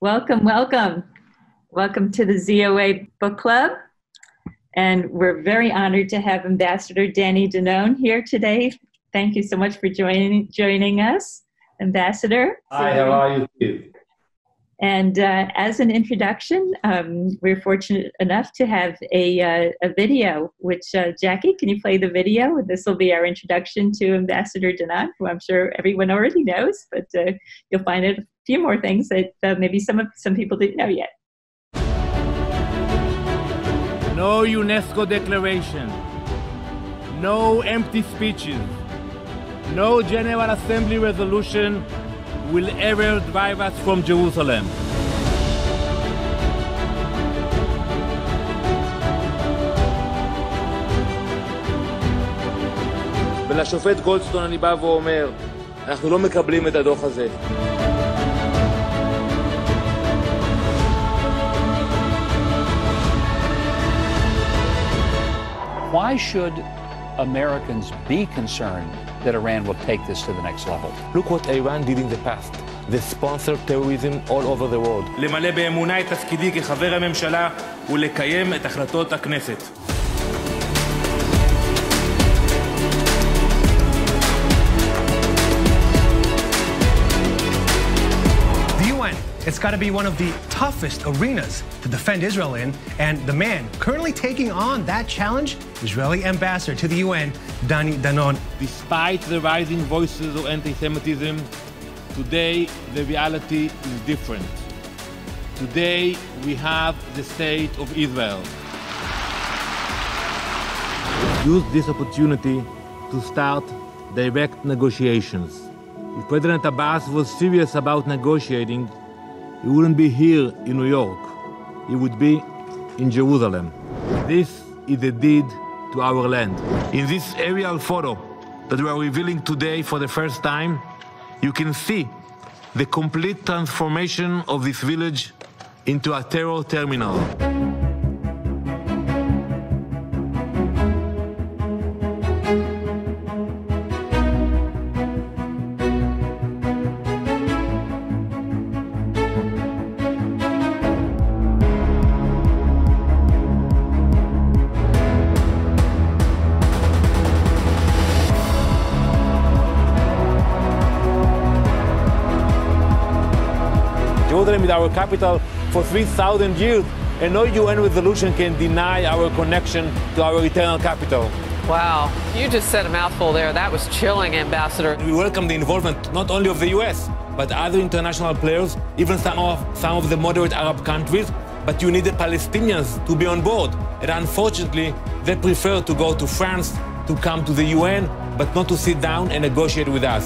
Welcome, welcome. Welcome to the ZOA Book Club. And we're very honored to have Ambassador Danon here today. Thank you so much for joining us, Ambassador. Hi, how are you? And as an introduction, we're fortunate enough to have a video, which Jackie, can you play the video? This will be our introduction to Ambassador Danon, who I'm sure everyone already knows, but you'll find a few more things that maybe some people didn't know yet. No UNESCO declaration, no empty speeches, no General Assembly resolution will ever drive us from Jerusalem. ולשופט גולדסטון אני בא ואומר, אנחנו לא מקבלים את הדוח הזה. Why should Americans be concerned that Iran will take this to the next level? Look what Iran did in the past. They sponsored terrorism all over the world. למלא באמונה את תפקידי כחבר הממשלה ולקיים את החלטות הכנסת. It's got to be one of the toughest arenas to defend Israel in, and the man currently taking on that challenge, Israeli ambassador to the UN, Danon. Despite the rising voices of anti-Semitism, today the reality is different. Today we have the state of Israel. Use this opportunity to start direct negotiations. If President Abbas was serious about negotiating, he wouldn't be here in New York. He would be in Jerusalem. This is a deed to our land. In this aerial photo that we are revealing today for the first time, you can see the complete transformation of this village into a terror terminal. Jerusalem is our capital for 3,000 years, and no UN resolution can deny our connection to our eternal capital. Wow, you just said a mouthful there. That was chilling, Ambassador. We welcome the involvement not only of the US, but other international players, even some of the moderate Arab countries. But you need the Palestinians to be on board. And unfortunately, they prefer to go to France to come to the UN, but not to sit down and negotiate with us.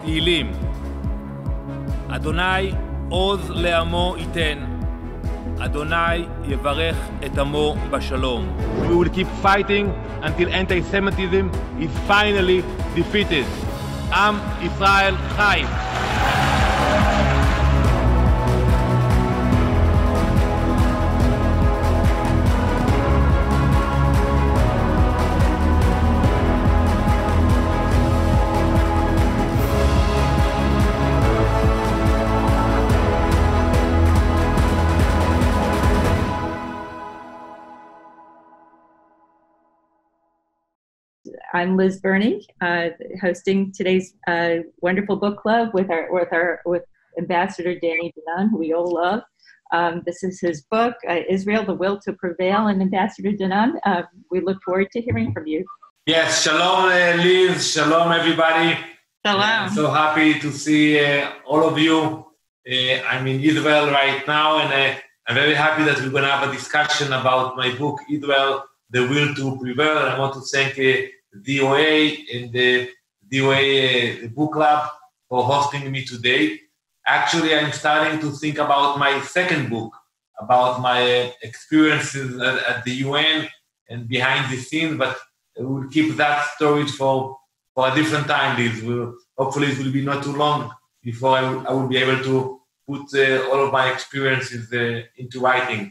תהילים. אדוני עוז לעמו ייתן. אדוני יברך את עמו בשלום. We will keep fighting until anti-Semitism is finally defeated. עם ישראל חי. I'm Liz Berney, hosting today's wonderful book club with Ambassador Danon, who we all love. This is his book, Israel: The Will to Prevail. And Ambassador Danon, we look forward to hearing from you. Yes, shalom, Liz. Shalom, everybody. Shalom. I'm so happy to see all of you. I'm in Israel right now, and I'm very happy that we're going to have a discussion about my book, Israel: The Will to Prevail. And I want to thank DOA and the DOA Book Club for hosting me today. Actually, I'm starting to think about my second book, about my experiences at the UN and behind the scenes, but we'll keep that storage for a different time. Hopefully it will be not too long before I will be able to put all of my experiences into writing.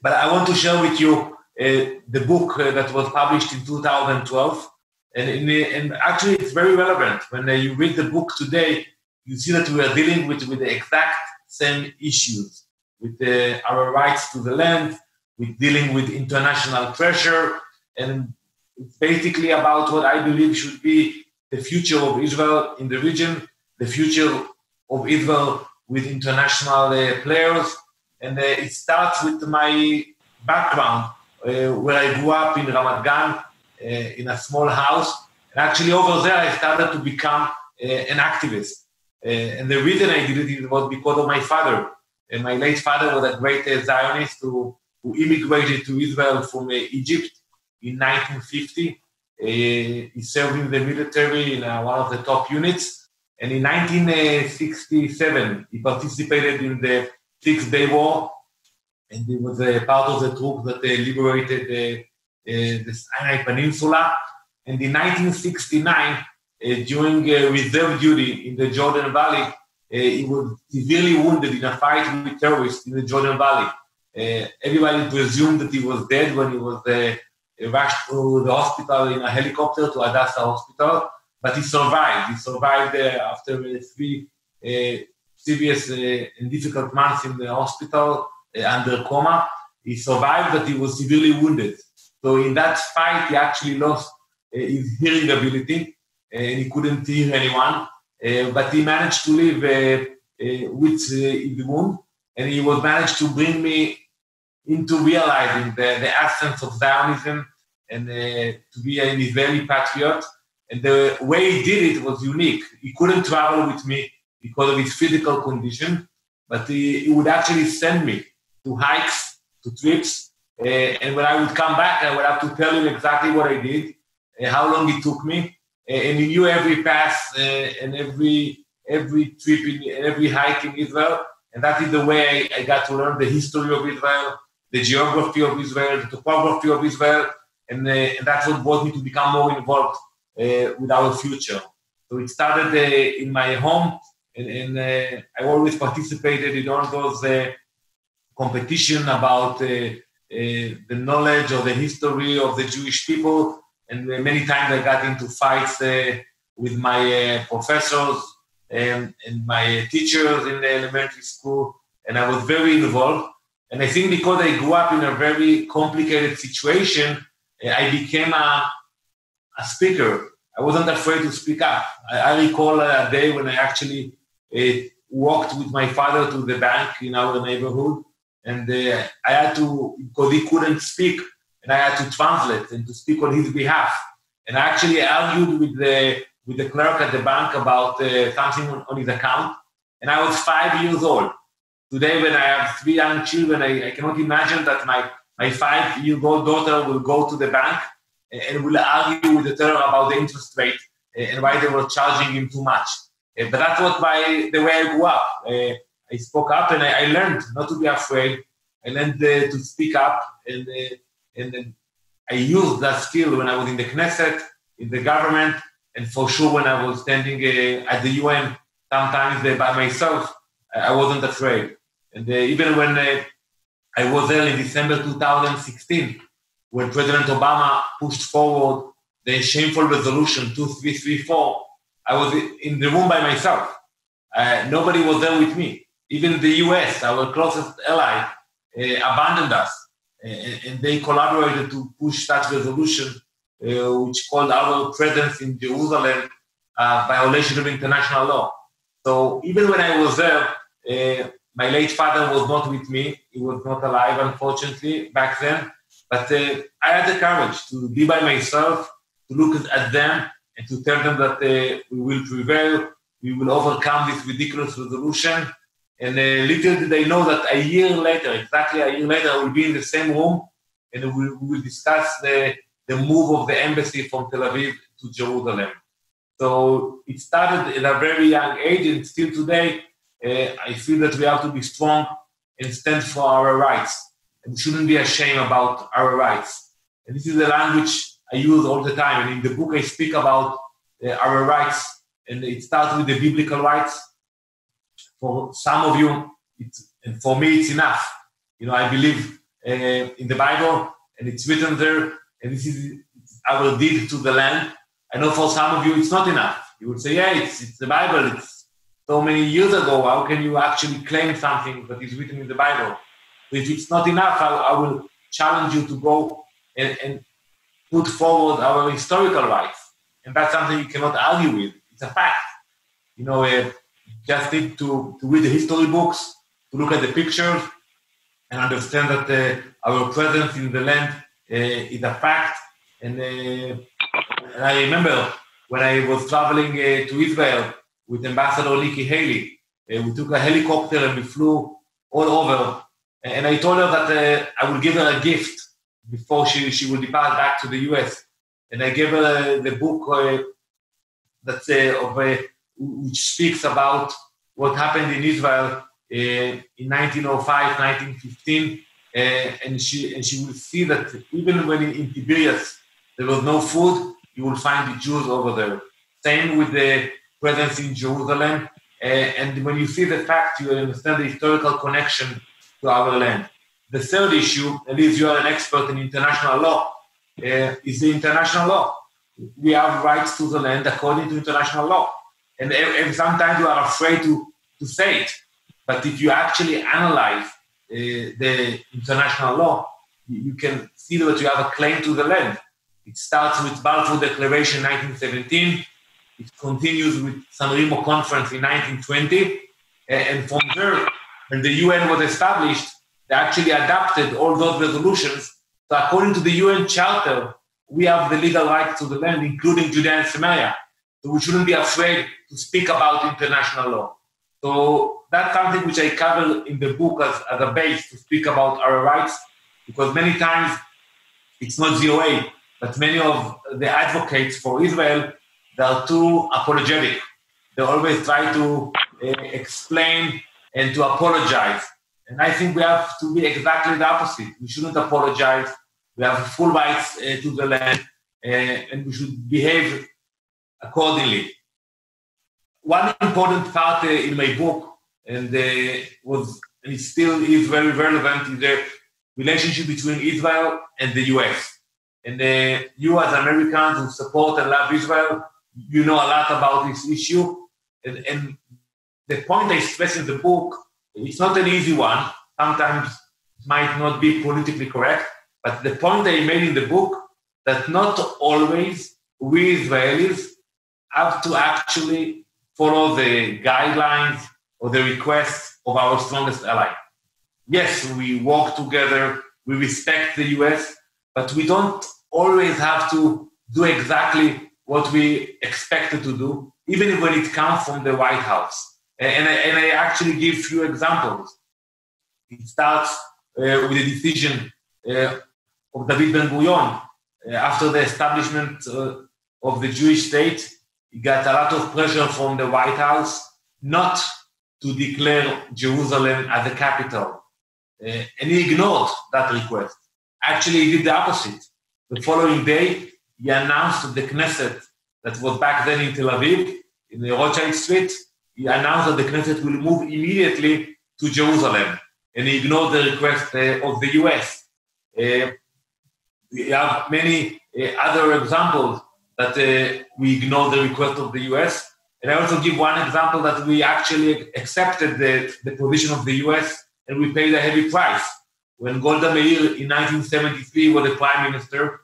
But I want to share with you the book that was published in 2012. And actually, it's very relevant. When you read the book today, you see that we are dealing with the exact same issues, with our rights to the land, with dealing with international pressure, and it's basically about what I believe should be the future of Israel in the region, the future of Israel with international players. And it starts with my background, where I grew up in Ramat Gan, in a small house. And actually over there, I started to become an activist. And the reason I did it was because of my father. And my late father was a great Zionist who immigrated to Israel from Egypt in 1950. He served in the military in one of the top units. And in 1967, he participated in the Six-Day War. And he was part of the troops that liberated the Sinai Peninsula. And in 1969, during reserve duty in the Jordan Valley, he was severely wounded in a fight with terrorists in the Jordan Valley. Everybody presumed that he was dead when he was rushed to the hospital in a helicopter to Hadassah Hospital, but he survived. He survived after 3 serious and difficult months in the hospital under coma. He survived, but he was severely wounded. So in that fight, he actually lost his hearing ability, and he couldn't hear anyone. But he managed to live with his wound, and he was managed to bring me into realizing the essence of Zionism and to be an Israeli patriot. And the way he did it was unique. He couldn't travel with me because of his physical condition, but he would actually send me to hikes, to trips, and when I would come back, I would have to tell him exactly what I did, how long it took me, and he knew every pass and every trip, every hike in Israel, and that is the way I got to learn the history of Israel, the geography of Israel, the topography of Israel, and that's what brought me to become more involved with our future. So it started in my home, and I always participated in all those competition about the knowledge or the history of the Jewish people, and many times I got into fights with my professors and my teachers in the elementary school, and I was very involved. And I think because I grew up in a very complicated situation, I became a speaker. I wasn't afraid to speak up. I recall a day when I actually walked with my father to the bank in our neighborhood, and I had to, because he couldn't speak, and I had to translate and to speak on his behalf. And I actually argued with the clerk at the bank about something on his account, and I was 5 years old. Today, when I have 3 young children, I cannot imagine that my 5-year-old daughter will go to the bank and will argue with the teller about the interest rate and why they were charging him too much. But that's what the way I grew up. I spoke up, and I learned not to be afraid. I learned to speak up, and I used that skill when I was in the Knesset, in the government, and for sure when I was standing at the UN, sometimes by myself, I wasn't afraid. And even when I was there in December 2016, when President Obama pushed forward the shameful resolution 2334, I was in the room by myself. Nobody was there with me. Even the US, our closest ally, abandoned us. And they collaborated to push that resolution, which called our presence in Jerusalem a violation of international law. So even when I was there, my late father was not with me. He was not alive, unfortunately, back then. But I had the courage to be by myself, to look at them, and to tell them that we will prevail, we will overcome this ridiculous resolution. And little did they know that a year later, exactly a year later, I will be in the same room, and we will discuss the move of the embassy from Tel Aviv to Jerusalem. So it started at a very young age, and still today, I feel that we have to be strong and stand for our rights. And we shouldn't be ashamed about our rights. And this is the language I use all the time. And in the book, I speak about our rights, and it starts with the biblical rights. For some of you, and for me, it's enough. You know, I believe in the Bible, and it's written there, and this is our deed to the land. I know for some of you it's not enough. You would say, yeah, it's the Bible. It's so many years ago. How can you actually claim something that is written in the Bible? If it's not enough, I will challenge you to go and put forward our historical rights. And that's something you cannot argue with. It's a fact. You know, just need to read the history books, to look at the pictures, and understand that our presence in the land is a fact. And I remember when I was traveling to Israel with Ambassador Nikki Haley, we took a helicopter and we flew all over. And I told her that I would give her a gift before she would depart back to the US. And I gave her the book which speaks about what happened in Israel in 1905, 1915. And she will see that even when in Tiberias there was no food, you will find the Jews over there. Same with the presence in Jerusalem. And when you see the fact, you understand the historical connection to our land. The third issue, and Liz, you are an expert in international law, is the international law. We have rights to the land according to international law. And sometimes you are afraid to say it. But if you actually analyze the international law, you can see that you have a claim to the land. It starts with Balfour Declaration 1917. It continues with San Remo Conference in 1920. And from there, when the UN was established, they actually adapted all those resolutions. So according to the UN Charter, we have the legal right to the land, including Judea and Samaria. So we shouldn't be afraid to speak about international law. So that's something which I cover in the book as a base to speak about our rights, because many times it's not ZOA, but many of the advocates for Israel, they are too apologetic. They always try to explain and to apologize. And I think we have to be exactly the opposite. We shouldn't apologize. We have full rights to the land, and we should behave accordingly. One important part in my book, and it still is very relevant, is the relationship between Israel and the US. And you as Americans who support and love Israel, you know a lot about this issue. And the point I stress in the book, it's not an easy one. Sometimes it might not be politically correct. But the point I made in the book, that not always we Israelis have to actually follow the guidelines or the requests of our strongest ally. Yes, we work together, we respect the US, but we don't always have to do exactly what we expected to do, even when it comes from the White House. And I actually give a few examples. It starts with the decision of David Ben Gurion. After the establishment of the Jewish state, he got a lot of pressure from the White House not to declare Jerusalem as a capital. And he ignored that request. Actually, he did the opposite. The following day, he announced to the Knesset, that was back then in Tel Aviv, in the Rothschild Street, he announced that the Knesset will move immediately to Jerusalem. And he ignored the request of the US. We have many other examples that we ignore the request of the US. And I also give one example that we actually accepted the position of the US and we paid a heavy price. When Golda Meir in 1973 was the prime minister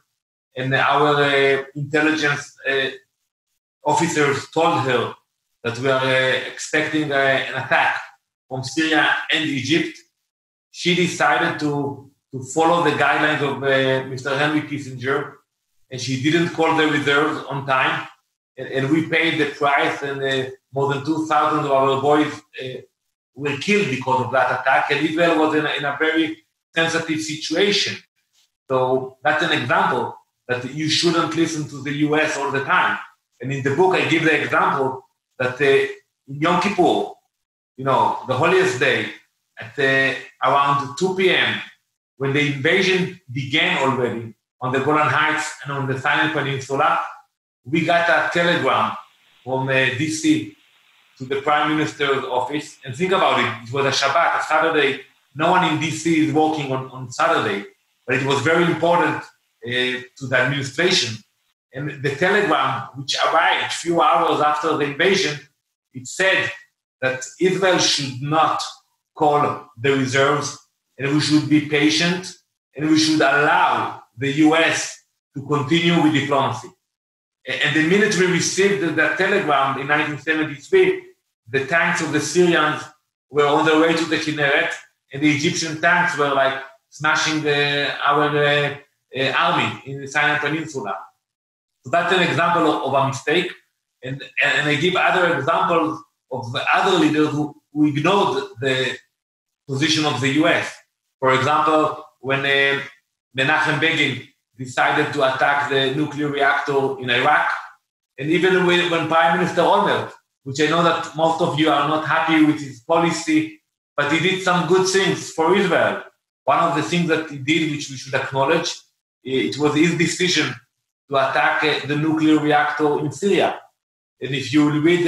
and our intelligence officers told her that we are expecting an attack from Syria and Egypt, she decided to follow the guidelines of Mr. Henry Kissinger, and she didn't call the reserves on time, and we paid the price, and more than 2,000 of our boys were killed because of that attack, and Israel was in a very sensitive situation. So that's an example that you shouldn't listen to the US all the time. And in the book, I give the example that in Yom Kippur, the holiest day, at around 2 p.m., when the invasion began already on the Golan Heights and on the Sinai Peninsula, we got a telegram from DC to the Prime Minister's office. And think about it, it was a Shabbat, a Saturday. No one in DC is working on Saturday. but it was very important to the administration. And the telegram, which arrived a few hours after the invasion, it said that Israel should not call the reserves, and we should be patient, and we should allow the US to continue with diplomacy. And the minute we received that telegram in 1973, the tanks of the Syrians were on their way to the Kinneret, and the Egyptian tanks were like smashing our army in the Sinai Peninsula. So that's an example of a mistake. And I give other examples of the other leaders who ignored the position of the US. For example, when Menachem Begin decided to attack the nuclear reactor in Iraq, and even when Prime Minister Olmert, which I know that most of you are not happy with his policy, but he did some good things for Israel. One of the things that he did, which we should acknowledge, it was his decision to attack the nuclear reactor in Syria. And if you read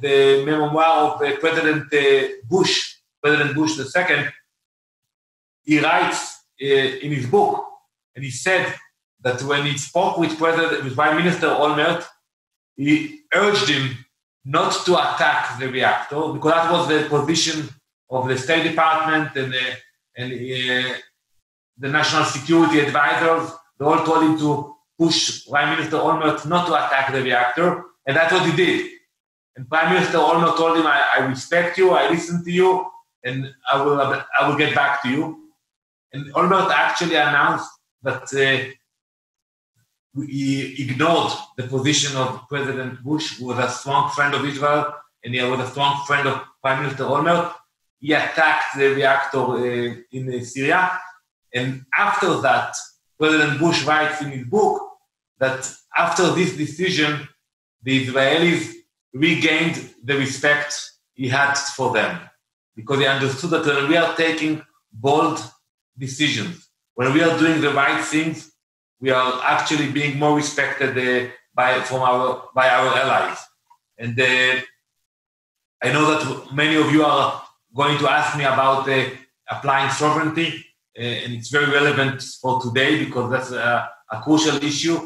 the memoir of President Bush II, he writes in his book, and he said that when he spoke with Prime Minister Olmert, he urged him not to attack the reactor, because that was the position of the State Department and the National Security advisors. They all told him to push Prime Minister Olmert not to attack the reactor, and that's what he did. And Prime Minister Olmert told him, I respect you, I listen to you, and I will get back to you. And Olmert actually announced that he ignored the position of President Bush, who was a strong friend of Israel, and he was a strong friend of Prime Minister Olmert. He attacked the reactor in Syria. And after that, President Bush writes in his book that after this decision, the Israelis regained the respect he had for them, because they understood that when we are taking bold decisions, when we are doing the right things, we are actually being more respected by our allies. And I know that many of you are going to ask me about applying sovereignty, and it's very relevant for today because that's a crucial issue.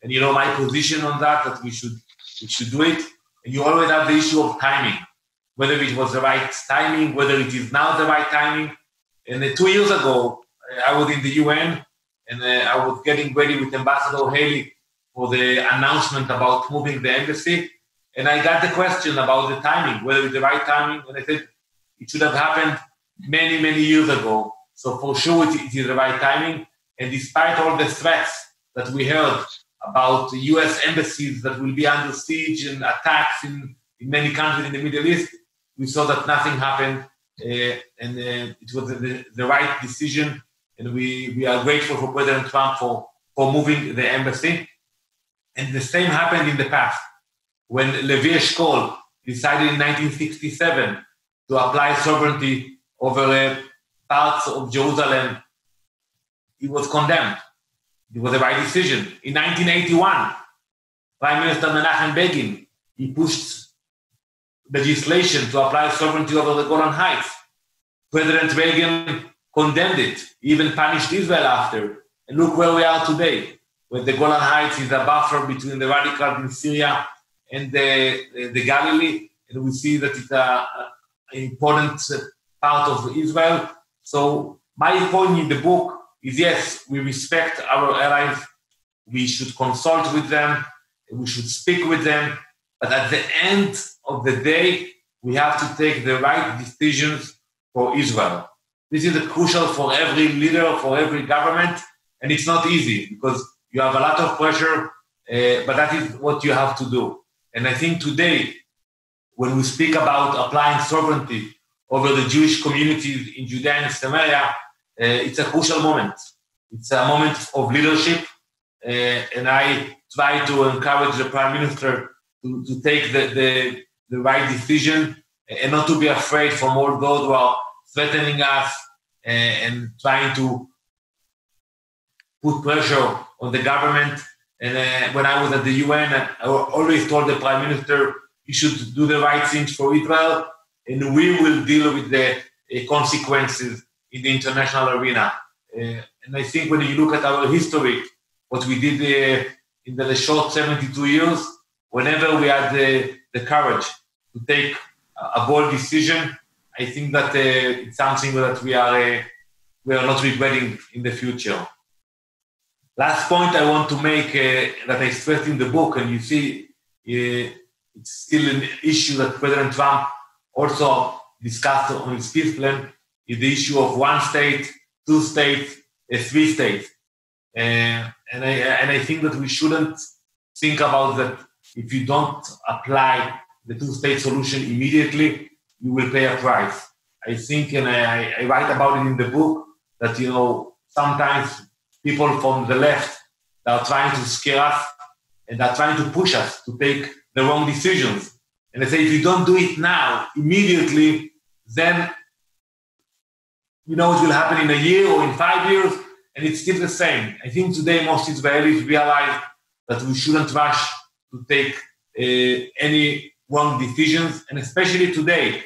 And you know my position on that we should do it. And you always have the issue of timing, whether it was the right timing, whether it is now the right timing. And 2 years ago, I was in the UN, and I was getting ready with Ambassador Haley for the announcement about moving the embassy. And I got the question about the timing, whether it's the right timing. And I said, it should have happened many, many years ago. So for sure, it is the right timing. And despite all the threats that we heard about the US embassies that will be under siege and attacks in many countries in the Middle East, we saw that nothing happened. And it was the right decision. And we are grateful for President Trump for moving the embassy. And the same happened in the past. When Levi Eshkol decided in 1967 to apply sovereignty over parts of Jerusalem, he was condemned. It was the right decision. In 1981, Prime Minister Menachem Begin, he pushed legislation to apply sovereignty over the Golan Heights. President Reagan condemned it, he even punished Israel after. And look where we are today, where the Golan Heights is a buffer between the radicals in Syria and the Galilee. And we see that it's an important part of Israel. So my point in the book is, yes, we respect our allies. We should consult with them. We should speak with them. But at the end of the day, we have to take the right decisions for Israel. This is crucial for every leader, for every government, and it's not easy because you have a lot of pressure, but that is what you have to do. And I think today, when we speak about applying sovereignty over the Jewish communities in Judea and Samaria, it's a crucial moment. It's a moment of leadership, and I try to encourage the Prime Minister to take the right decision and not to be afraid from all those who are threatening us and trying to put pressure on the government. And when I was at the UN, I always told the Prime Minister, he should do the right things for Israel, and we will deal with the consequences in the international arena. And I think when you look at our history, what we did in the short 72 years, whenever we had the courage to take a bold decision, I think that it's something that we are not regretting in the future. Last point I want to make that I stressed in the book, and you see it's still an issue that President Trump also discussed on his peace plan, is the issue of 1 state, 2 states, 3 states. And I think that we shouldn't think about that if you don't apply the 2-state solution immediately, you will pay a price. I think, and I write about it in the book, that, sometimes people from the left are trying to scare us and are trying to push us to take the wrong decisions. And they say, if you don't do it now, immediately, then, it will happen in a year or in 5 years, and it's still the same. I think today most Israelis realize that we shouldn't rush to take any wrong decisions, and especially today.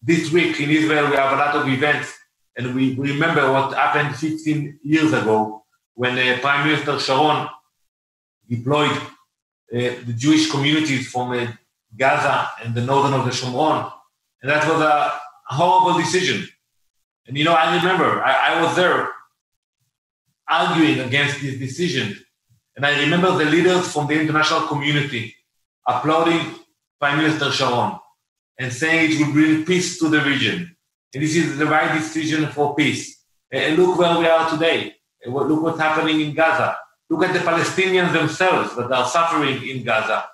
This week in Israel, we have a lot of events, and we remember what happened 15 years ago when Prime Minister Sharon deployed the Jewish communities from Gaza and the northern of the Shomron. And that was a horrible decision. And, I remember, I was there arguing against this decision. And I remember the leaders from the international community applauding Prime Minister Sharon and saying it will bring peace to the region. And this is the right decision for peace. And look where we are today. Look what's happening in Gaza. Look at the Palestinians themselves that are suffering in Gaza.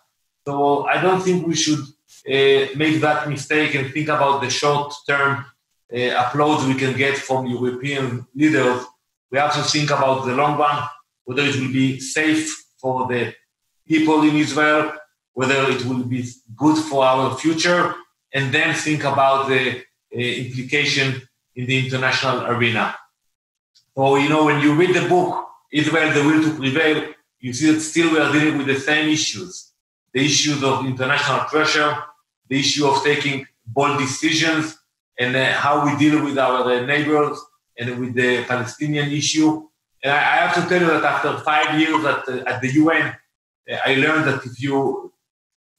So I don't think we should make that mistake and think about the short-term applause we can get from European leaders. We have to think about the long run, whether it will be safe for the people in Israel, whether it will be good for our future, and then think about the implication in the international arena. So, when you read the book, Israel, the Will to Prevail, you see that still we are dealing with the same issues. The issues of international pressure, the issue of taking bold decisions, and how we deal with our neighbors and with the Palestinian issue. And I have to tell you that after 5 years at the UN, I learned that if you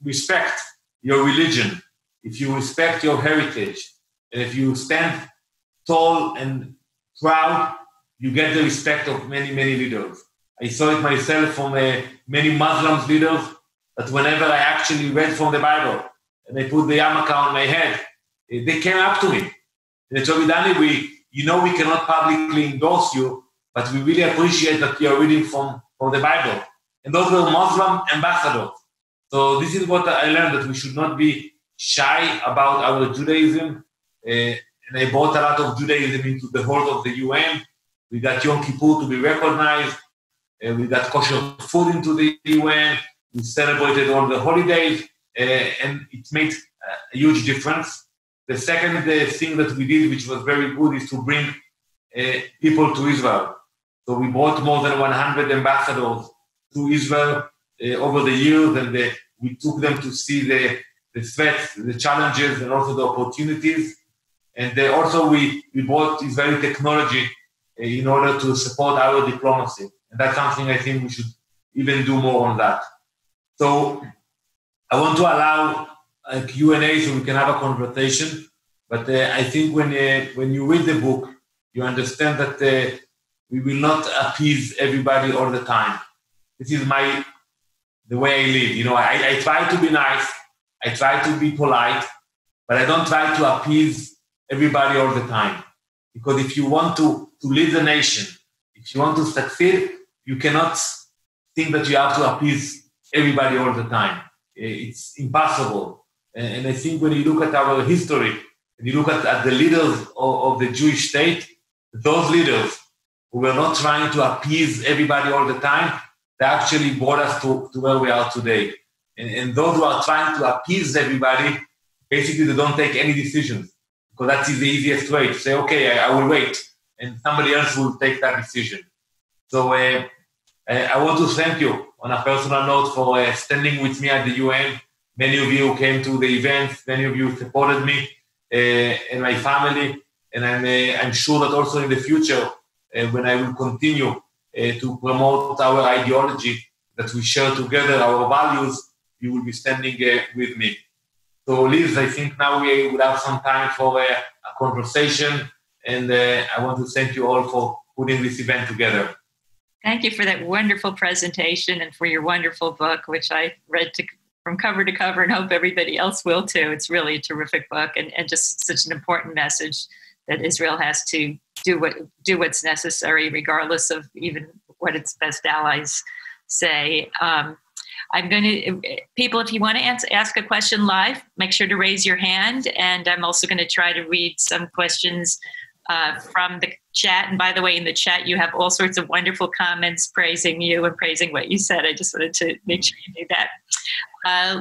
respect your religion, if you respect your heritage, and if you stand tall and proud, you get the respect of many, many leaders. I saw it myself from many Muslim leaders, that whenever I actually read from the Bible and I put the yarmulke on my head, they came up to me. They told me, Danny, we cannot publicly endorse you, but we really appreciate that you're reading from the Bible. And those were Muslim ambassadors. So this is what I learned, that we should not be shy about our Judaism. And I brought a lot of Judaism into the hall of the UN. We got Yom Kippur to be recognized. We got kosher food into the UN. We celebrated all the holidays. And it made a huge difference. The second thing that we did, which was very good, is to bring people to Israel. So we brought more than 100 ambassadors to Israel over the years, and we took them to see the threats, the challenges, and also the opportunities. And also we brought Israeli technology in order to support our diplomacy. And that's something I think we should even do more on that. So I want to allow a Q&A so we can have a conversation. But I think when you read the book, you understand that we will not appease everybody all the time. This is the way I live. I try to be nice, I try to be polite, but I don't try to appease everybody all the time. Because if you want to lead the nation, if you want to succeed, you cannot think that you have to appease everybody all the time. It's impossible. And I think when you look at our history, and you look at the leaders of the Jewish state, those leaders who were not trying to appease everybody all the time, they actually brought us to where we are today. And those who are trying to appease everybody, basically they don't take any decisions, because that's the easiest way to say, okay, I will wait, and somebody else will take that decision. So I want to thank you on a personal note for standing with me at the UN. Many of you came to the events, many of you supported me and my family, And I'm sure that also in the future, when I will continue to promote our ideology that we share together, our values, you will be standing with me. So Liz, I think now we will have some time for a conversation, and I want to thank you all for putting this event together. Thank you for that wonderful presentation and for your wonderful book, which I read from cover to cover and hope everybody else will too. It's really a terrific book and just such an important message that Israel has to do what's necessary, regardless of even what its best allies say. I'm going to, people, if you want to ask a question live, make sure to raise your hand. And I'm also going to try to read some questions from the chat. And by the way, in the chat, you have all sorts of wonderful comments praising you and praising what you said. I just wanted to make sure you knew that.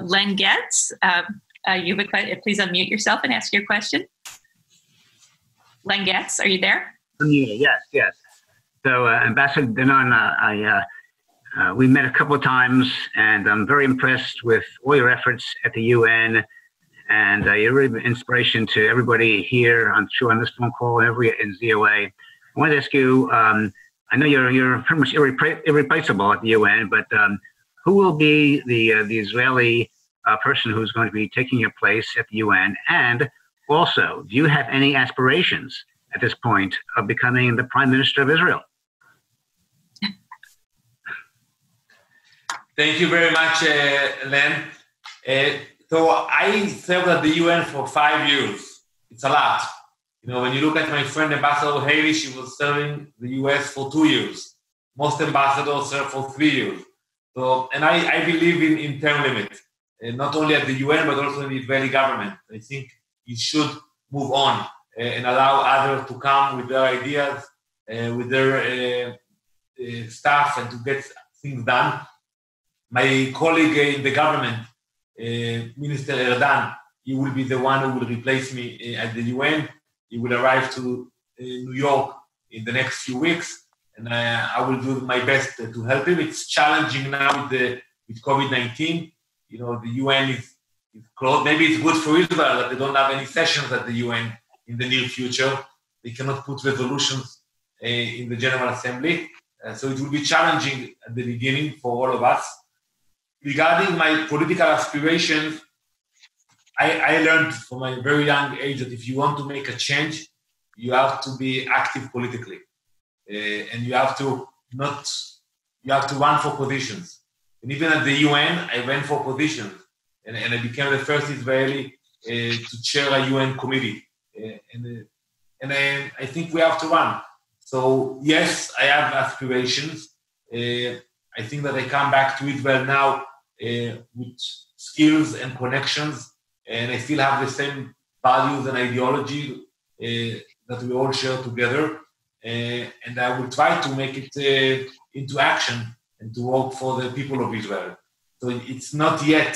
Len Getz, you have a question. Please unmute yourself and ask your question. Len Getz, are you there? Unmuted, yes. So Ambassador Danon, we met a couple of times, and I'm very impressed with all your efforts at the UN, and you're really an inspiration to everybody here, I'm sure, on this phone call and in ZOA. I wanted to ask you, I know you're pretty much irreplaceable at the UN, but who will be the Israeli person who's going to be taking your place at the UN? And also, do you have any aspirations at this point of becoming the Prime Minister of Israel? Thank you very much, Len. So I served at the UN for 5 years. It's a lot. You know, when you look at my friend Ambassador Haley, she was serving the US for 2 years. Most ambassadors serve for 3 years. So, and I believe in term limit, not only at the UN, but also in the Israeli government. I think you should move on and allow others to come with their ideas, with their staff, and to get things done. My colleague in the government, Minister Erdan, he will be the one who will replace me at the UN. He will arrive to New York in the next few weeks, and I will do my best to help him. It's challenging now with COVID-19. You know, the UN is closed. Maybe it's good for Israel that they don't have any sessions at the UN in the near future. They cannot put resolutions in the General Assembly. So it will be challenging at the beginning for all of us. Regarding my political aspirations, I learned from a very young age that if you want to make a change, you have to be active politically. And you have to run for positions. And even at the UN, I went for positions. And I became the first Israeli to chair a UN committee. And I think we have to run. So yes, I have aspirations. I think that I come back to Israel now with skills and connections, and I still have the same values and ideology that we all share together. And I will try to make it into action and to work for the people of Israel. So it's not yet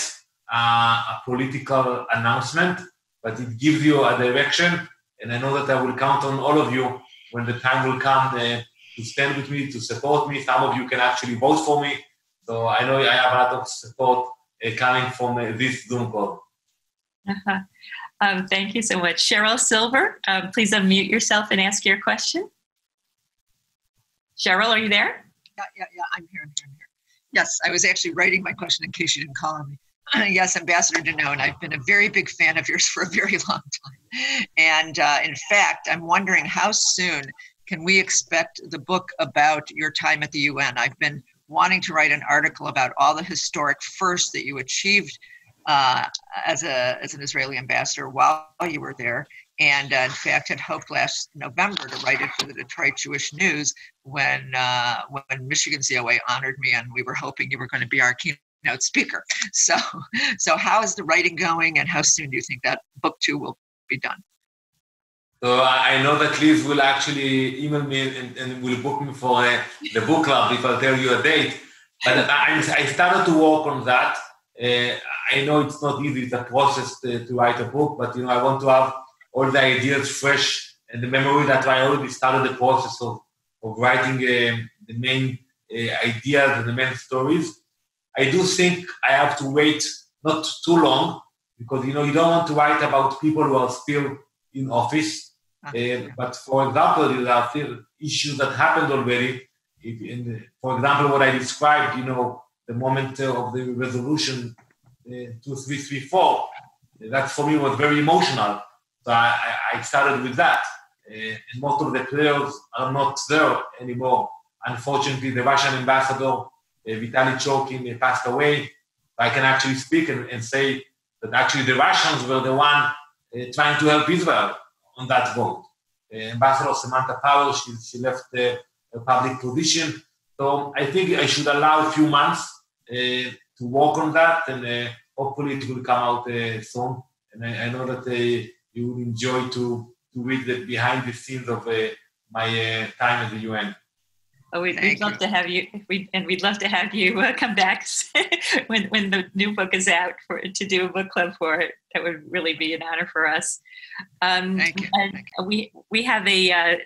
a political announcement, but it gives you a direction. And I know that I will count on all of you when the time will come to stand with me, to support me. Some of you can actually vote for me. So I know I have a lot of support coming from this Zoom call. Thank you so much. Cheryl Silver, please unmute yourself and ask your question. Cheryl, are you there? Yeah, I'm here. Yes, I was actually writing my question in case you didn't call on me. Yes, Ambassador Danon, I've been a very big fan of yours for a very long time. And in fact, I'm wondering how soon can we expect the book about your time at the UN? I've been wanting to write an article about all the historic firsts that you achieved as an Israeli ambassador while you were there. And in fact, had hoped last November to write it for the Detroit Jewish News when Michigan ZOA honored me, and we were hoping you were going to be our keynote speaker. So how is the writing going, and how soon do you think that book too will be done? So I know that Liz will actually email me and will book me for the book club if I'll tell you a date. But I started to work on that. I know it's not easy, it's a process to write a book, but I want to have all the ideas fresh and the memory that I already started the process of writing the main ideas and the main stories. I do think I have to wait not too long because, you don't want to write about people who are still in office. But for example, there are still issues that happened already. For example, what I described, the moment of the resolution 2334, that for me was very emotional. So I started with that. And most of the players are not there anymore. Unfortunately, the Russian ambassador, Vitaly Churkin, passed away. I can actually speak and say that actually the Russians were the one trying to help Israel on that vote. Ambassador Samantha Power, she left a public position. So I think I should allow a few months to work on that, and hopefully it will come out soon. And I know that you will enjoy to read the behind the scenes of my time at the UN. Oh, we'd love to have you, we'd love to have you come back when the new book is out to do a book club for it. That would really be an honor for us. Thank you. And we have a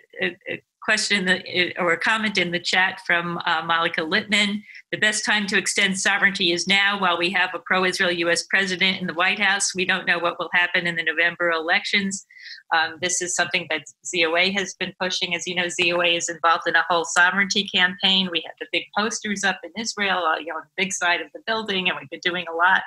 question or a comment in the chat from Malika Littman. The best time to extend sovereignty is now, while we have a pro-Israel U.S. president in the White House. We don't know what will happen in the November elections. This is something that ZOA has been pushing. As you know, ZOA is involved in a whole sovereignty campaign. We have the big posters up in Israel, on the big side of the building, and we've been doing a lot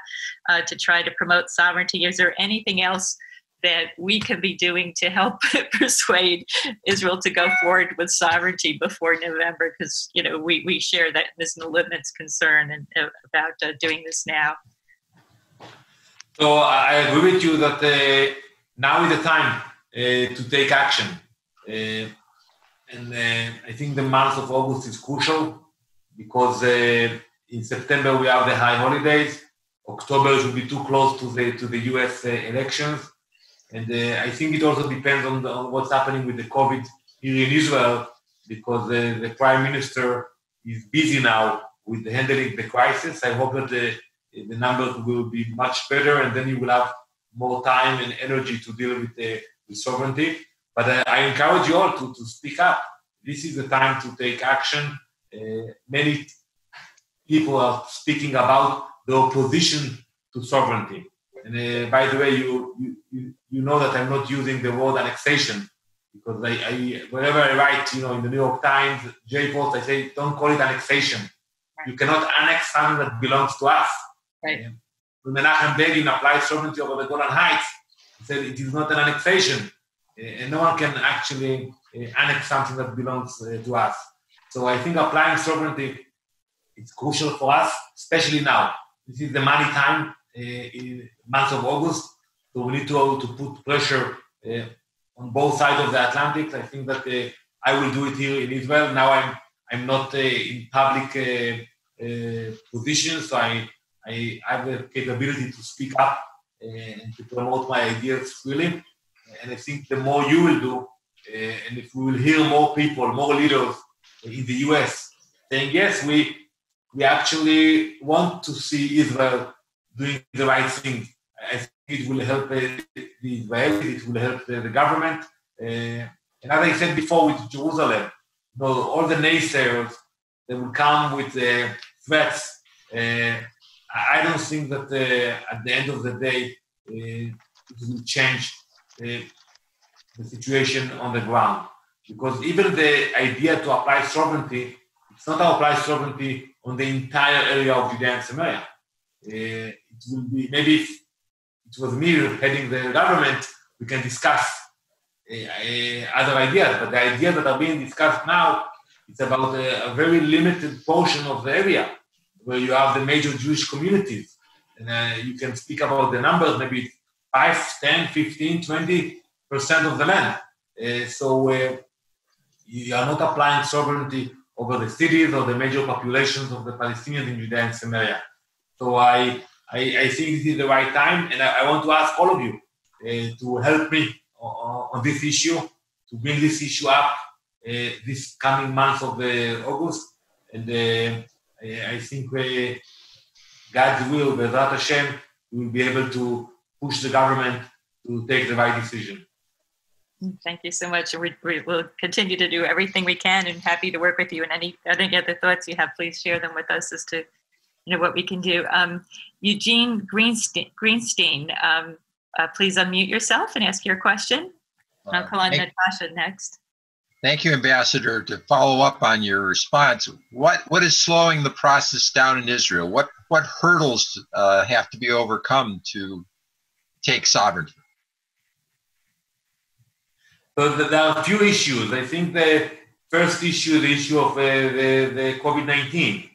to try to promote sovereignty. Is there anything else that we can be doing to help persuade Israel to go forward with sovereignty before November? Because, we share that Ms. Littman's concern about doing this now. So I agree with you that now is the time to take action. And I think the month of August is crucial because in September we have the high holidays. October will be too close to the US elections. And I think it also depends on what's happening with the COVID here in Israel, because the Prime Minister is busy now with handling the crisis. I hope that the numbers will be much better, and then you will have more time and energy to deal with sovereignty. But I encourage you all to speak up. This is the time to take action. Many people are speaking about the opposition to sovereignty. And by the way, you know that I'm not using the word annexation, because whenever I write, in the New York Times, J-Post, I say, don't call it annexation. Right. You cannot annex something that belongs to us. Right. When Menachem Begin applied sovereignty over the Golan Heights, he said it is not an annexation. And no one can actually annex something that belongs to us. So I think applying sovereignty is crucial for us, especially now. This is the money time in month of August. So we need to put pressure on both sides of the Atlantic. I think that I will do it here in Israel. Now I'm not in public position, so I have the capability to speak up and to promote my ideas freely. And I think the more you will do, and if we will hear more people, more leaders in the US saying, yes, we actually want to see Israel doing the right thing. I think it will help the Israelis, it will help the government. And as I said before with Jerusalem, all the naysayers, they will come with threats. I don't think that at the end of the day, it will change the situation on the ground. Because even the idea to apply sovereignty, it's not to apply sovereignty on the entire area of Judea and Samaria. It will be, maybe if it was Meir heading the government, we can discuss other ideas. But the ideas that are being discussed now, it's about a very limited portion of the area where you have the major Jewish communities. And you can speak about the numbers, maybe 5, 10, 15, 20% of the land. So you are not applying sovereignty over the cities or the major populations of the Palestinians in Judea and Samaria. So I think this is the right time, and I want to ask all of you to help me on this issue, to bring this issue up this coming month of August. And I think God's will, B'ezrat Hashem, we will be able to push the government to take the right decision. Thank you so much. We will continue to do everything we can, and happy to work with you. And any other thoughts you have, please share them with us as to what we can do. Eugene Greenstein, please unmute yourself and ask your question. I'll call on Natasha next. Thank you, Ambassador. To follow up on your response, what is slowing the process down in Israel? What hurdles have to be overcome to take sovereignty? So there are a few issues. I think the first issue, the issue of the COVID-19.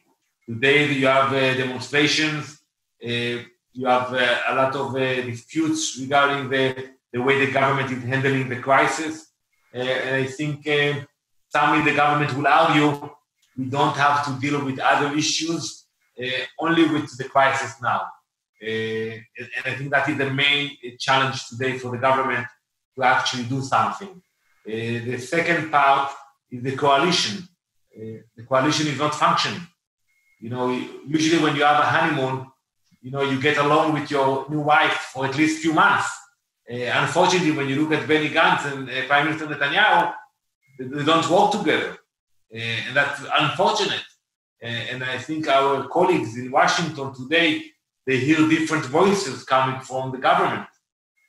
Today you have demonstrations, you have a lot of disputes regarding the way the government is handling the crisis. And I think some in the government will argue we don't have to deal with other issues, only with the crisis now. And I think that is the main challenge today for the government to actually do something. The second part is the coalition. The coalition is not functioning. Usually when you have a honeymoon, you get along with your new wife for at least a few months. Unfortunately, when you look at Benny Gantz and Prime Minister Netanyahu, they don't work together. And that's unfortunate. And I think our colleagues in Washington today, they hear different voices coming from the government.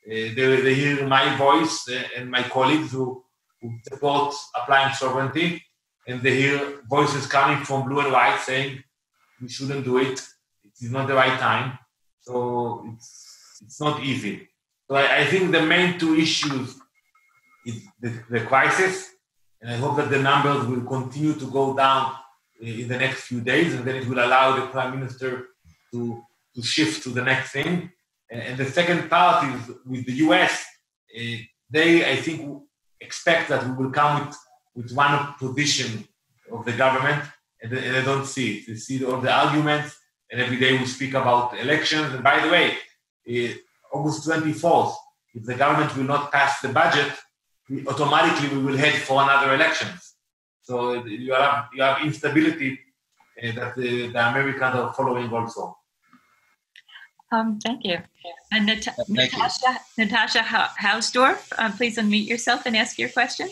They hear my voice and my colleagues who support applying sovereignty, and they hear voices coming from blue and white saying, we shouldn't do it. It is not the right time. So it's not easy. So I think the main two issues is the crisis, and I hope that the numbers will continue to go down in the next few days, and then it will allow the Prime Minister to shift to the next thing. And the second part is with the US. They, I think, expect that we will come with one position of the government, and they don't see it. They see all the arguments, and every day we speak about elections. And by the way, August 24th, if the government will not pass the budget, automatically we will head for another elections. So you have instability that the Americans are following also. Thank you. And Natasha Hausdorff, please unmute yourself and ask your question.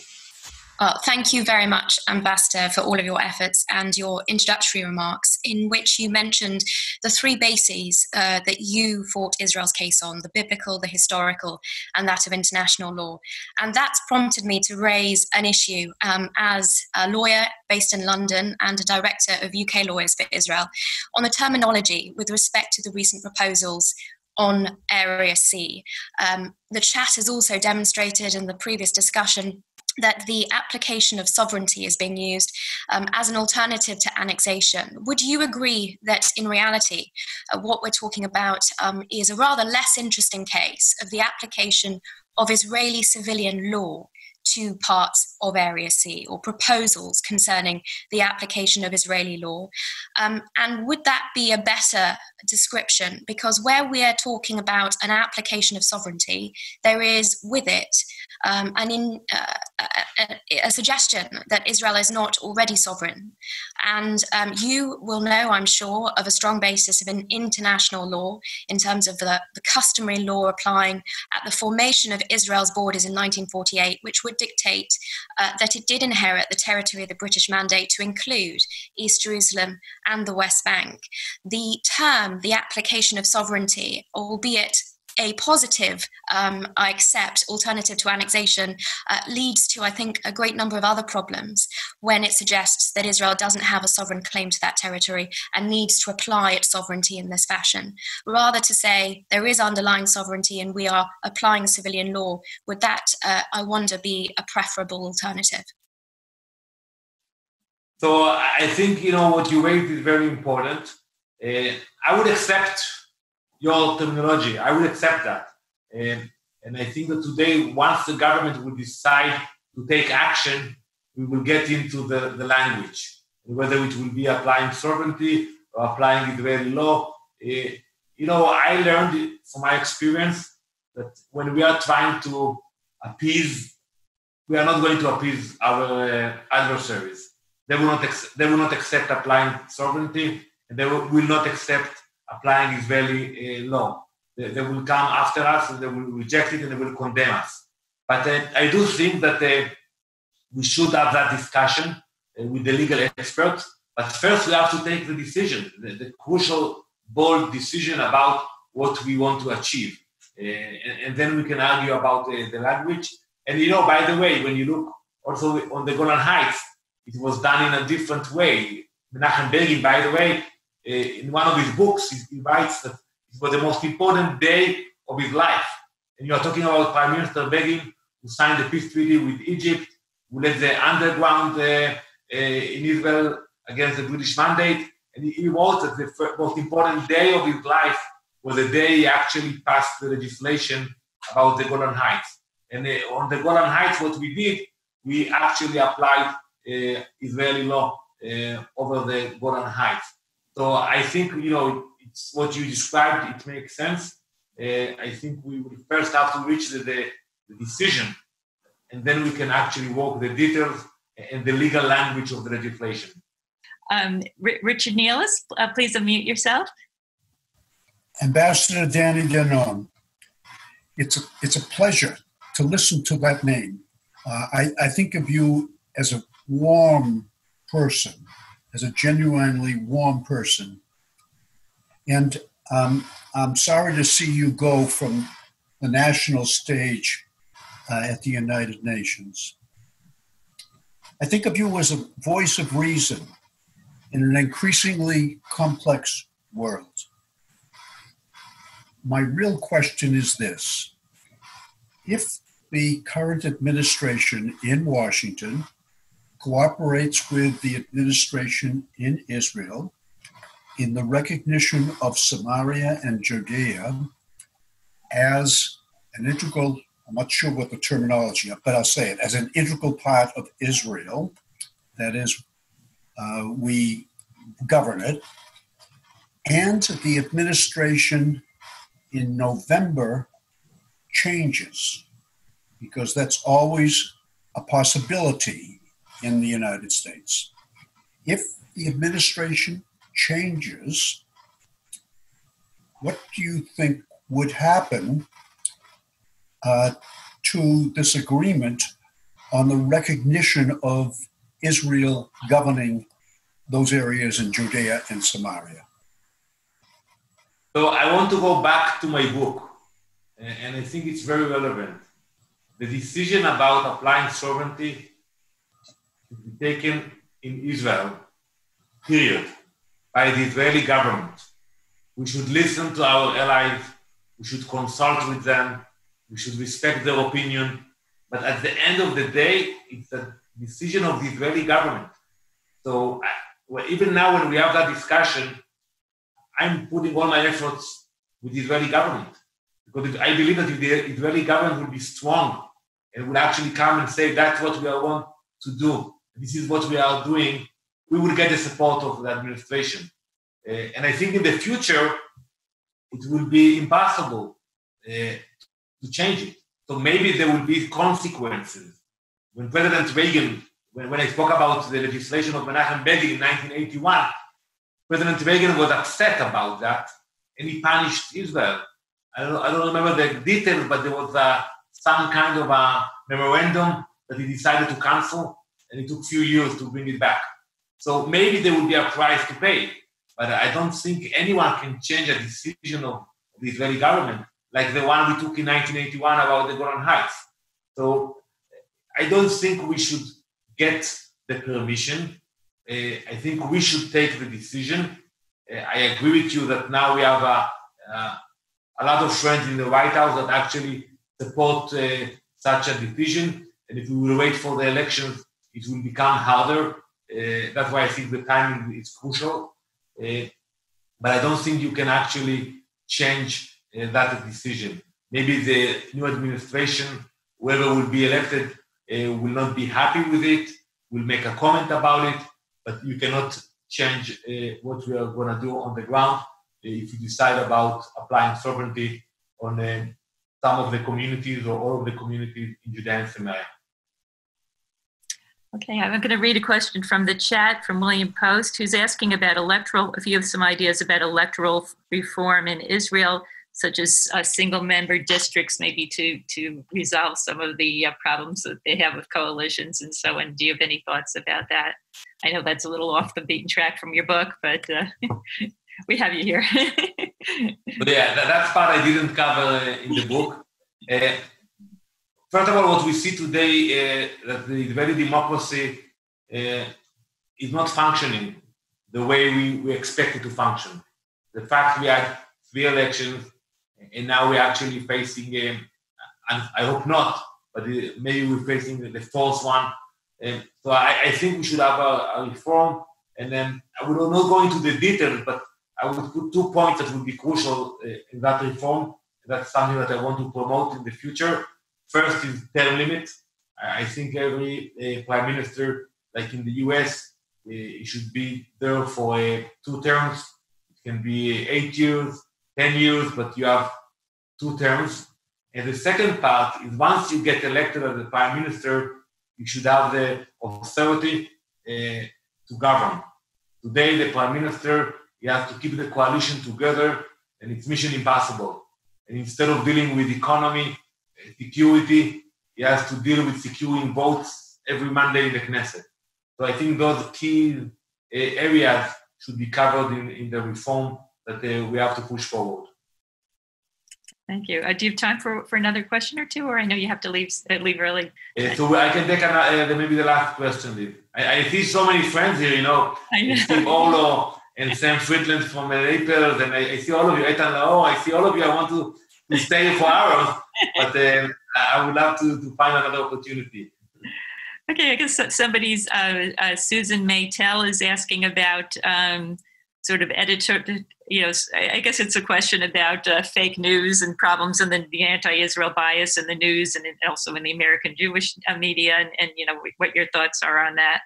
Thank you very much, Ambassador, for all of your efforts and your introductory remarks, in which you mentioned the three bases that you fought Israel's case on: the biblical, the historical, and that of international law. And that's prompted me to raise an issue as a lawyer based in London and a director of UK Lawyers for Israel on the terminology with respect to the recent proposals on Area C. The chat has also demonstrated in the previous discussion that the application of sovereignty is being used as an alternative to annexation. Would you agree that in reality, what we're talking about is a rather less interesting case of the application of Israeli civilian law to parts of Area C, or proposals concerning the application of Israeli law? And would that be a better description? Because where we are talking about an application of sovereignty, there is with it a suggestion that Israel is not already sovereign. And you will know, I'm sure, of a strong basis of an international law in terms of the customary law applying at the formation of Israel's borders in 1948, which would dictate that it did inherit the territory of the British Mandate to include East Jerusalem and the West Bank. The term, the application of sovereignty, albeit a positive, I accept, alternative to annexation, leads to, I think, a great number of other problems when it suggests that Israel doesn't have a sovereign claim to that territory and needs to apply its sovereignty in this fashion. Rather to say there is underlying sovereignty and we are applying civilian law, would that, I wonder, be a preferable alternative? So I think, what you raised is very important. I would accept your terminology. I would accept that. And I think that today, once the government will decide to take action, we will get into the language, whether it will be applying sovereignty or applying Israeli law. I learned from my experience that when we are trying to appease, we are not going to appease our adversaries. They will not accept applying sovereignty, and they will not accept applying Israeli law. They will come after us and they will reject it and they will condemn us. But I do think that we should have that discussion with the legal experts. But first we have to take the decision, the crucial, bold decision about what we want to achieve. And then we can argue about the language. And by the way, when you look also on the Golan Heights, it was done in a different way. Menachem Begin, by the way, in one of his books, he writes that it was the most important day of his life. And you are talking about Prime Minister Begin, who signed the peace treaty with Egypt, who led the underground in Israel against the British mandate. And he wrote that the most important day of his life was the day he actually passed the legislation about the Golan Heights. And on the Golan Heights, what we did, we actually applied Israeli law over the Golan Heights. So I think, it's what you described, it makes sense. I think we will first have to reach the decision, and then we can actually work the details and the legal language of the legislation. Richard Nealis, please unmute yourself. Ambassador Danny Danon, it's a pleasure to listen to that name. I think of you as a warm person, as a genuinely warm person. And I'm sorry to see you go from the national stage at the United Nations. I think of you as a voice of reason in an increasingly complex world. My real question is this: if the current administration in Washington cooperates with the administration in Israel in the recognition of Samaria and Judea as an integral, I'm not sure what the terminology, but I'll say it, as an integral part of Israel, that is, we govern it, and the administration in November changes, because that's always a possibility in the United States. If the administration changes, what do you think would happen to this agreement on the recognition of Israel governing those areas in Judea and Samaria? So I want to go back to my book, and I think it's very relevant. The decision about applying sovereignty should be taken in Israel, period, by the Israeli government. We should listen to our allies, we should consult with them, we should respect their opinion, but at the end of the day, it's a decision of the Israeli government. So even now when we have that discussion, I'm putting all my efforts with the Israeli government, because I believe that if the Israeli government will be strong and will actually come and say that's what we want to do, this is what we are doing, we will get the support of the administration. And I think in the future, it will be impossible to change it. So maybe there will be consequences. When President Reagan, when I spoke about the legislation of Menachem Begin in 1981, President Reagan was upset about that, and he punished Israel. I don't remember the details, but there was some kind of a memorandum that he decided to cancel, and it took a few years to bring it back. So maybe there will be a price to pay, but I don't think anyone can change a decision of the Israeli government like the one we took in 1981 about the Golan Heights. So I don't think we should get the permission. I think we should take the decision. I agree with you that now we have a lot of friends in the White House that actually support such a decision. And if we will wait for the elections, it will become harder. That's why I think the timing is crucial. But I don't think you can actually change that decision. Maybe the new administration, whoever will be elected, will not be happy with it, will make a comment about it, but you cannot change what we are going to do on the ground if you decide about applying sovereignty on some of the communities or all of the communities in Judea and Samaria. Okay, I'm going to read a question from the chat from William Post, who's asking about if you have some ideas about electoral reform in Israel, such as single-member districts, maybe to resolve some of the problems that they have with coalitions and so on. Do you have any thoughts about that? I know that's a little off the beaten track from your book, but we have you here. But yeah, that part I didn't cover in the book. first of all, what we see today that the Israeli democracy is not functioning the way we expect it to function. The fact we had 3 elections, and now we're actually facing, and I hope not, but maybe we're facing the 4th one. So I think we should have a reform, and then I will not go into the details, but I would put 2 points that would be crucial in that reform. That's something that I want to promote in the future. First is term limit. I think every prime minister, like in the US, it should be there for 2 terms. It can be 8 years, 10 years, but you have 2 terms. And the second part is once you get elected as the prime minister, you should have the authority to govern. Today, the prime minister, he has to keep the coalition together, and it's mission impossible. And instead of dealing with economy, security, he has to deal with securing votes every Monday in the Knesset. So I think those key areas should be covered in the reform that we have to push forward. Thank you. Do you have time for another question or two, or I know you have to leave early? So I can take maybe the last question, Liz. I see so many friends here, Steve Olo and Sam Friedland from Naples, and I see all of you, Eitan Lao, I see all of you. I want to stay for hours, but I would love to find another opportunity. Okay, I guess somebody's, Susan Maytel is asking about sort of editor, I guess it's a question about fake news and problems and the anti-Israel bias in the news and also in the American Jewish media and what your thoughts are on that.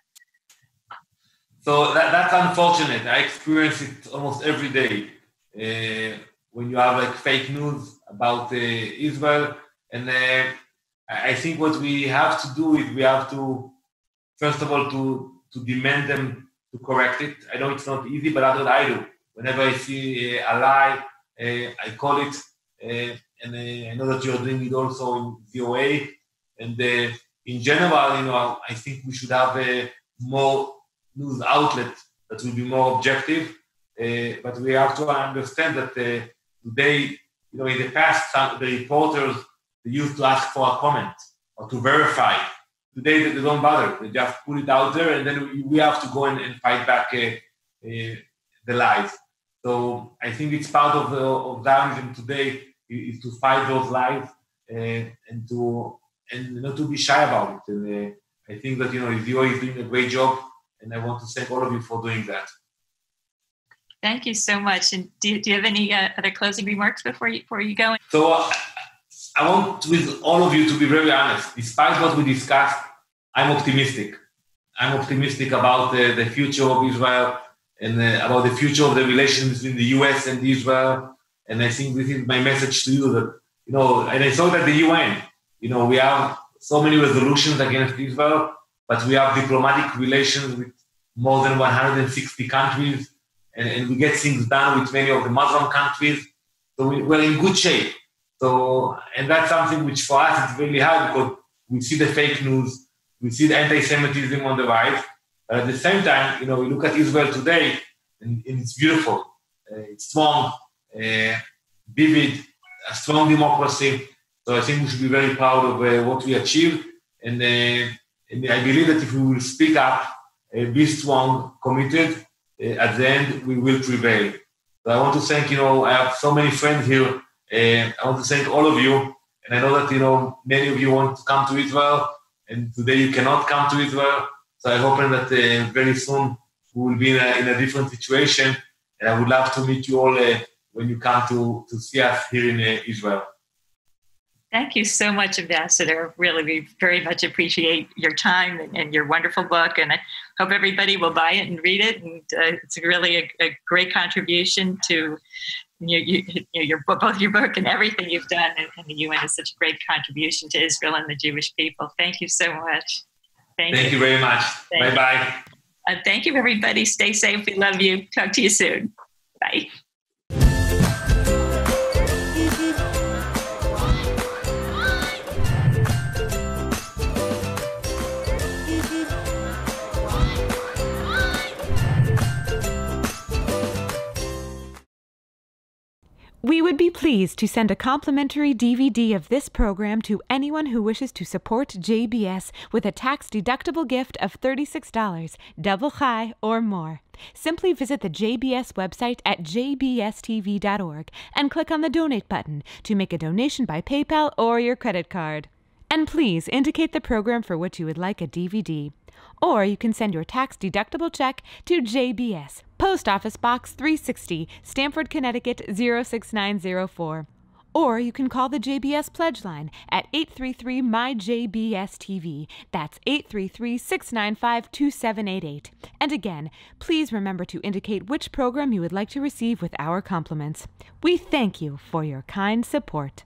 So that's unfortunate. I experience it almost every day when you have like fake news about Israel. And I think what we have to do is we have to, first of all, to demand them to correct it. I know it's not easy, but that's what I do. Whenever I see a lie, I call it. And I know that you're doing it also in ZOA. And in general, I think we should have more news outlets that will be more objective. But we have to understand that today, in the past, the reporters, they used to ask for a comment or to verify. Today, they don't bother. They just put it out there, and then we have to go and fight back the lies. So I think it's part of Zionism today is to fight those lies and not to be shy about it. And I think that ZOA is doing a great job, and I want to thank all of you for doing that. Thank you so much. And do you have any other closing remarks before you go? So I want with all of you to be very honest. Despite what we discussed, I'm optimistic. I'm optimistic about the future of Israel and about the future of the relations between the US and Israel. And I think this is my message to you that, and I saw that the UN, we have so many resolutions against Israel, but we have diplomatic relations with more than 160 countries. And we get things done with many of the Muslim countries. So we're in good shape. So, and that's something which for us is really hard because we see the fake news, we see the anti-Semitism on the rise. But at the same time, we look at Israel today and it's beautiful. It's strong, vivid, a strong democracy. So I think we should be very proud of what we achieved. And I believe that if we will speak up, be strong, committed, at the end, we will prevail. So I want to thank, I have so many friends here. I want to thank all of you. And I know that, many of you want to come to Israel, and today you cannot come to Israel. So I hope that very soon we will be in a different situation. And I would love to meet you all when you come to see us here in Israel. Thank you so much, Ambassador. Really, we very much appreciate your time and your wonderful book. And I hope everybody will buy it and read it. And it's really a great contribution to both your book and everything you've done. And the UN is such a great contribution to Israel and the Jewish people. Thank you so much. Thank you very much. Bye-bye. Thank you, everybody. Stay safe. We love you. Talk to you soon. Bye. We would be pleased to send a complimentary DVD of this program to anyone who wishes to support JBS with a tax-deductible gift of $36, double high or more. Simply visit the JBS website at jbstv.org and click on the Donate button to make a donation by PayPal or your credit card. And please indicate the program for which you would like a DVD. Or you can send your tax-deductible check to JBS, Post Office Box 360, Stamford, Connecticut 06904. Or you can call the JBS Pledge Line at 833-MY-JBS-TV. That's 833-695-2788. And again, please remember to indicate which program you would like to receive with our compliments. We thank you for your kind support.